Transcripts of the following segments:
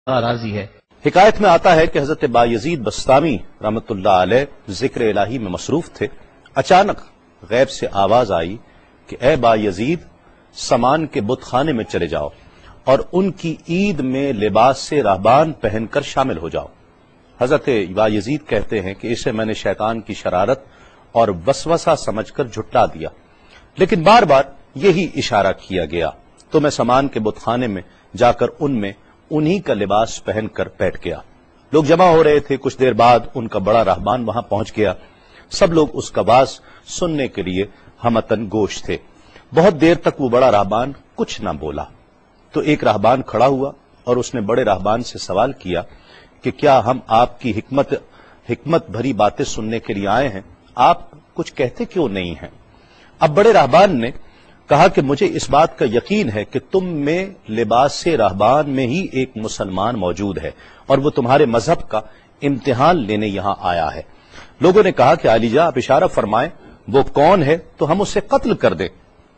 راضی ہے۔ حکایت میں آتا ہے کہ حضرت بایزید بستامی رحمۃ اللہ علیہ ذکر الہی میں مصروف تھے۔ اچانک غیب سے آواز آئی کہ اے بایزید، سامان کے بت خانے میں چلے جاؤ اور ان کی عید میں لباس سے راہبان پہن کر شامل ہو جاؤ۔ حضرت بایزید کہتے ہیں کہ اسے میں نے شیطان کی شرارت اور وسوسہ سمجھ کر جھٹلا دیا، لیکن بار بار یہی اشارہ کیا گیا تو میں سامان کے بت خانے میں جا کر ان میں انہی کا لباس پہن کر بیٹھ گیا۔ لوگ جمع ہو رہے تھے، کچھ دیر بعد ان کا بڑا راہبان وہاں پہنچ گیا۔ سب لوگ اس کا باز سننے کے لیے ہمتن گوش تھے۔ بہت دیر تک وہ بڑا راہبان کچھ نہ بولا تو ایک راہبان کھڑا ہوا اور اس نے بڑے راہبان سے سوال کیا کہ کیا ہم آپ کی حکمت بھری باتیں سننے کے لیے آئے ہیں، آپ کچھ کہتے کیوں نہیں ہیں؟ اب بڑے راہبان نے کہا کہ مجھے اس بات کا یقین ہے کہ تم میں لباس سے راہبان میں ہی ایک مسلمان موجود ہے اور وہ تمہارے مذہب کا امتحان لینے یہاں آیا ہے۔ لوگوں نے کہا کہ علی جاں آپ اشارہ فرمائیں، وہ کون ہے تو ہم اسے قتل کر دیں۔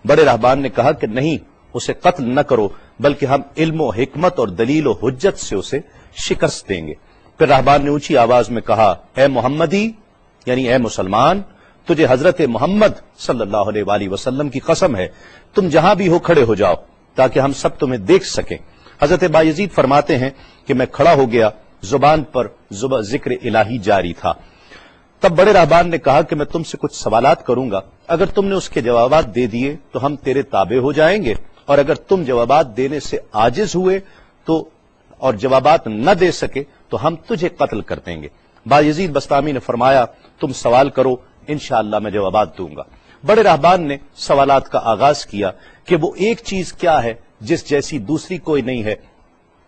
بڑے راہبان نے کہا کہ نہیں، اسے قتل نہ کرو، بلکہ ہم علم و حکمت اور دلیل و حجت سے اسے شکست دیں گے۔ پھر راہبان نے اونچی آواز میں کہا، اے محمدی، یعنی اے مسلمان، تجھے حضرت محمد صلی اللہ علیہ وآلہ وسلم کی قسم ہے، تم جہاں بھی ہو کھڑے ہو جاؤ تاکہ ہم سب تمہیں دیکھ سکیں۔ حضرت بایزید فرماتے ہیں کہ میں کھڑا ہو گیا، زبان پر ذکر الہی جاری تھا۔ تب بڑے راہبان نے کہا کہ میں تم سے کچھ سوالات کروں گا، اگر تم نے اس کے جوابات دے دیے تو ہم تیرے تابع ہو جائیں گے، اور اگر تم جوابات دینے سے عاجز ہوئے تو اور جوابات نہ دے سکے تو ہم تجھے قتل کر دیں گے۔ بایزید بستامی نے فرمایا، تم سوال کرو، انشاءاللہ میں جوابات دوں گا۔ بڑے راہبان نے سوالات کا آغاز کیا کہ وہ ایک چیز کیا ہے جس جیسی دوسری کوئی نہیں ہے،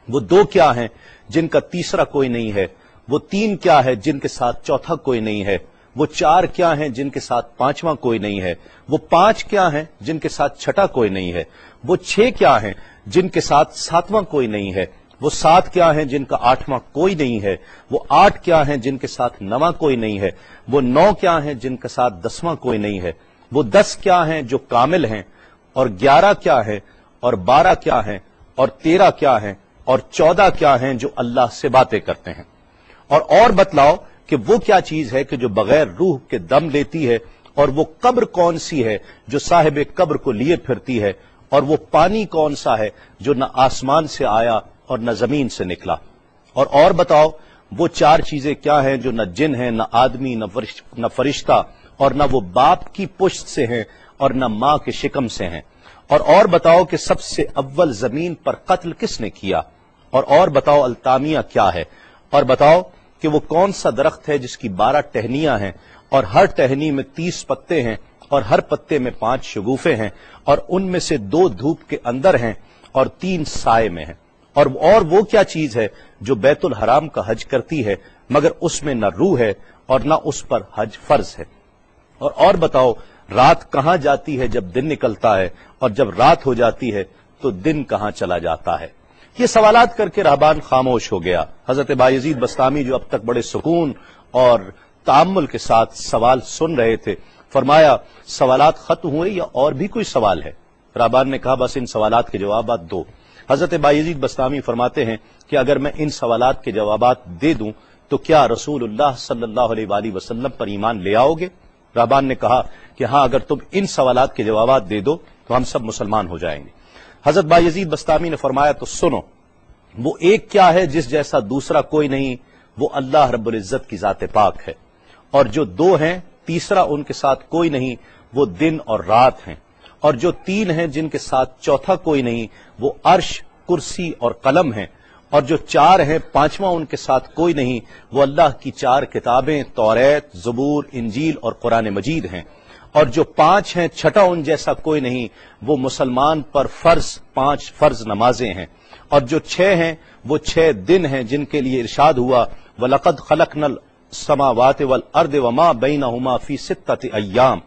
وہ دو کیا ہیں جن کا تیسرا کوئی نہیں ہے، وہ تین کیا ہے جن کے ساتھ چوتھا کوئی نہیں ہے، وہ چار کیا ہیں جن کے ساتھ پانچواں کوئی نہیں ہے، وہ پانچ کیا ہیں جن کے ساتھ چھٹا کوئی نہیں ہے، وہ چھ کیا ہیں جن کے ساتھ ساتواں کوئی نہیں ہے، وہ سات کیا ہیں جن کا آٹھواں کوئی نہیں ہے، وہ آٹھ کیا ہیں جن کے ساتھ نواں کوئی نہیں ہے، وہ نو کیا ہیں جن کے ساتھ دسواں کوئی نہیں ہے، وہ 10 کیا ہیں جو کامل ہیں، اور 11 کیا ہیں، اور 12 کیا ہیں، اور 13 کیا ہیں، اور 14 کیا ہیں جو اللہ سے باتیں کرتے ہیں۔ اور بتلاؤ کہ وہ کیا چیز ہے کہ جو بغیر روح کے دم لیتی ہے، اور وہ قبر کون سی ہے جو صاحب قبر کو لیے پھرتی ہے، اور وہ پانی کون سا ہے جو نہ آسمان سے آیا اور نہ زمین سے نکلا۔ اور بتاؤ وہ چار چیزیں کیا ہیں جو نہ جن ہیں، نہ آدمی، نہ فرشتہ، اور نہ وہ باپ کی پشت سے ہیں اور نہ ماں کے شکم سے ہیں۔ اور بتاؤ کہ سب سے اول زمین پر قتل کس نے کیا، اور بتاؤ التامیہ کیا ہے، اور بتاؤ کہ وہ کون سا درخت ہے جس کی 12 ٹہنیاں ہیں اور ہر ٹہنی میں 30 پتے ہیں اور ہر پتے میں 5 شگوفے ہیں، اور ان میں سے 2 دھوپ کے اندر ہیں اور 3 سائے میں ہیں۔ اور وہ کیا چیز ہے جو بیت الحرام کا حج کرتی ہے مگر اس میں نہ روح ہے اور نہ اس پر حج فرض ہے۔ اور بتاؤ رات کہاں جاتی ہے جب دن نکلتا ہے، اور جب رات ہو جاتی ہے تو دن کہاں چلا جاتا ہے۔ یہ سوالات کر کے راہبان خاموش ہو گیا۔ حضرت بایزید بستامی جو اب تک بڑے سکون اور تأمل کے ساتھ سوال سن رہے تھے، فرمایا سوالات ختم ہوئے یا اور بھی کوئی سوال ہے؟ راہبان نے کہا بس ان سوالات کے جوابات دو۔ حضرت بایزید بستامی فرماتے ہیں کہ اگر میں ان سوالات کے جوابات دے دوں تو کیا رسول اللہ صلی اللہ علیہ وآلہ وسلم پر ایمان لے آؤ گے؟ راہبان نے کہا کہ ہاں، اگر تم ان سوالات کے جوابات دے دو تو ہم سب مسلمان ہو جائیں گے۔ حضرت بایزید بستامی نے فرمایا تو سنو، وہ ایک کیا ہے جس جیسا دوسرا کوئی نہیں، وہ اللہ رب العزت کی ذات پاک ہے، اور جو 2 ہیں تیسرا ان کے ساتھ کوئی نہیں، وہ دن اور رات ہیں، اور جو 3 ہیں جن کے ساتھ چوتھا کوئی نہیں، وہ عرش، کرسی اور قلم ہیں، اور جو 4 ہیں پانچواں ان کے ساتھ کوئی نہیں، وہ اللہ کی 4 کتابیں توریت، زبور، انجیل اور قرآن مجید ہیں، اور جو 5 ہیں چھٹا ان جیسا کوئی نہیں، وہ مسلمان پر 5 فرض نمازیں ہیں، اور جو 6 ہیں وہ 6 دن ہیں جن کے لیے ارشاد ہوا وَلَقَدْ خَلَقْنَا السَّمَاوَاتِ وَالْأَرْضَ وَمَا بَيْنَهُمَا فِي 6 أَيَّامٍ،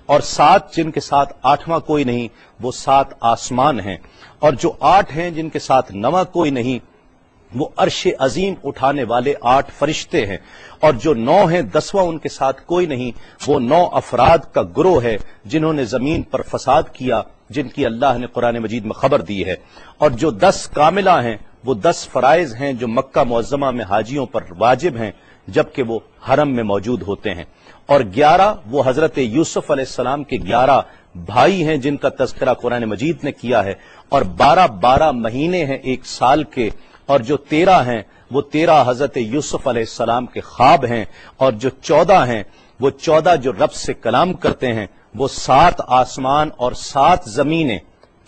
اور 7 جن کے ساتھ 8واں کوئی نہیں، وہ 7 آسمان ہیں، اور جو 8 ہیں جن کے ساتھ 9واں کوئی نہیں، وہ عرش عظیم اٹھانے والے 8 فرشتے ہیں، اور جو 9 ہیں 10واں ان کے ساتھ کوئی نہیں، وہ 9 افراد کا گروہ ہے جنہوں نے زمین پر فساد کیا، جن کی اللہ نے قرآن مجید میں خبر دی ہے، اور جو 10 کاملہ ہیں وہ 10 فرائض ہیں جو مکہ معظمہ میں حاجیوں پر واجب ہیں جبکہ وہ حرم میں موجود ہوتے ہیں، اور 11 وہ حضرت یوسف علیہ السلام کے 11 بھائی ہیں جن کا تذکرہ قرآن مجید نے کیا ہے، اور 12 مہینے ہیں ایک سال کے، اور جو 13 ہیں وہ 13 حضرت یوسف علیہ السلام کے خواب ہیں، اور جو 14 ہیں وہ 14 جو رب سے کلام کرتے ہیں، وہ 7 آسمان اور 7 زمینیں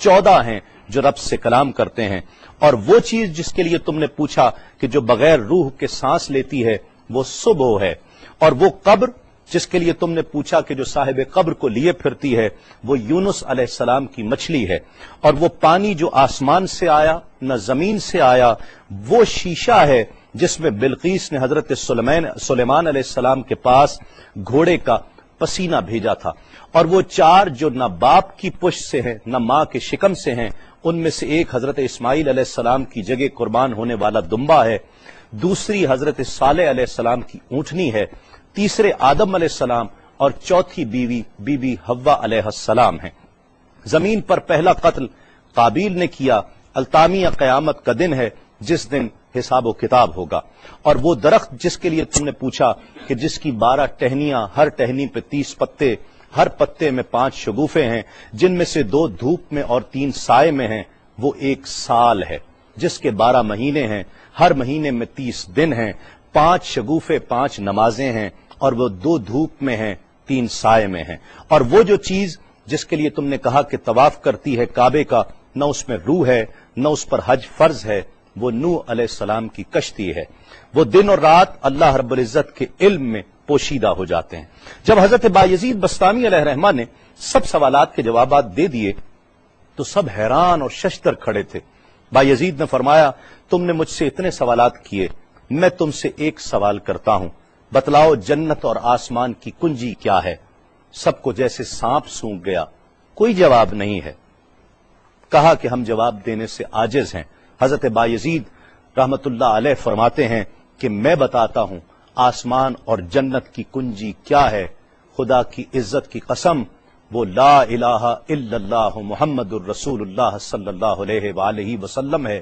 14 ہیں جو رب سے کلام کرتے ہیں، اور وہ چیز جس کے لیے تم نے پوچھا کہ جو بغیر روح کے سانس لیتی ہے وہ صبح ہے، اور وہ قبر جس کے لیے تم نے پوچھا کہ جو صاحب قبر کو لیے پھرتی ہے وہ یونس علیہ السلام کی مچھلی ہے، اور وہ پانی جو آسمان سے آیا نہ زمین سے آیا وہ شیشہ ہے جس میں بلقیس نے حضرت سلیمان علیہ السلام کے پاس گھوڑے کا پسینہ بھیجا تھا، اور وہ 4 جو نہ باپ کی پشت سے ہیں نہ ماں کے شکم سے ہیں، ان میں سے ایک حضرت اسماعیل علیہ السلام کی جگہ قربان ہونے والا دمبا ہے، دوسری حضرت صالح علیہ السلام کی اونٹنی ہے، تیسرے آدم علیہ السلام، اور چوتھی بیوی بی بی حوا علیہ السلام ہیں۔ زمین پر پہلا قتل قابیل نے کیا، التامیہ قیامت کا دن ہے جس دن حساب و کتاب ہوگا، اور وہ درخت جس کے لیے تم نے پوچھا کہ جس کی 12 ٹہنیاں، ہر ٹہنی پہ 30 پتے، ہر پتے میں 5 شگوفے ہیں جن میں سے 2 دھوپ میں اور 3 سائے میں ہیں، وہ 1 سال ہے جس کے 12 مہینے ہیں، ہر مہینے میں 30 دن ہیں، 5 شگوفے 5 نمازیں ہیں، اور وہ 2 دھوپ میں ہیں 3 سائے میں ہیں، اور وہ جو چیز جس کے لیے تم نے کہا کہ طواف کرتی ہے کعبے کا، نہ اس میں روح ہے نہ اس پر حج فرض ہے، وہ نوح علیہ السلام کی کشتی ہے، وہ دن اور رات اللہ رب العزت کے علم میں پوشیدہ ہو جاتے ہیں۔ جب حضرت بایزید بسطامی علیہ الرحمہ نے سب سوالات کے جوابات دے دیے تو سب حیران اور ششدر کھڑے تھے۔ بایزید نے فرمایا تم نے مجھ سے اتنے سوالات کیے، میں تم سے ایک سوال کرتا ہوں، بتلاؤ جنت اور آسمان کی کنجی کیا ہے؟ سب کو جیسے سانپ سونگھ گیا، کوئی جواب نہیں ہے۔ کہا کہ ہم جواب دینے سے عاجز ہیں۔ حضرت بایزید رحمت اللہ علیہ فرماتے ہیں کہ میں بتاتا ہوں آسمان اور جنت کی کنجی کیا ہے، خدا کی عزت کی قسم وہ لا الہ الا اللہ محمد الرسول اللہ صلی اللہ علیہ وآلہ وسلم ہے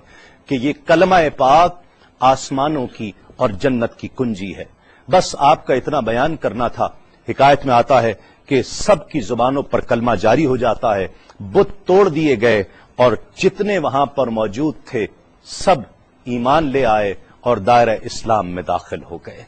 کہ یہ کلمہ پاک آسمانوں کی اور جنت کی کنجی ہے۔ بس آپ کا اتنا بیان کرنا تھا۔ حکایت میں آتا ہے کہ سب کی زبانوں پر کلمہ جاری ہو جاتا ہے، بت توڑ دیے گئے اور جتنے وہاں پر موجود تھے سب ایمان لے آئے اور دائرہ اسلام میں داخل ہو گئے۔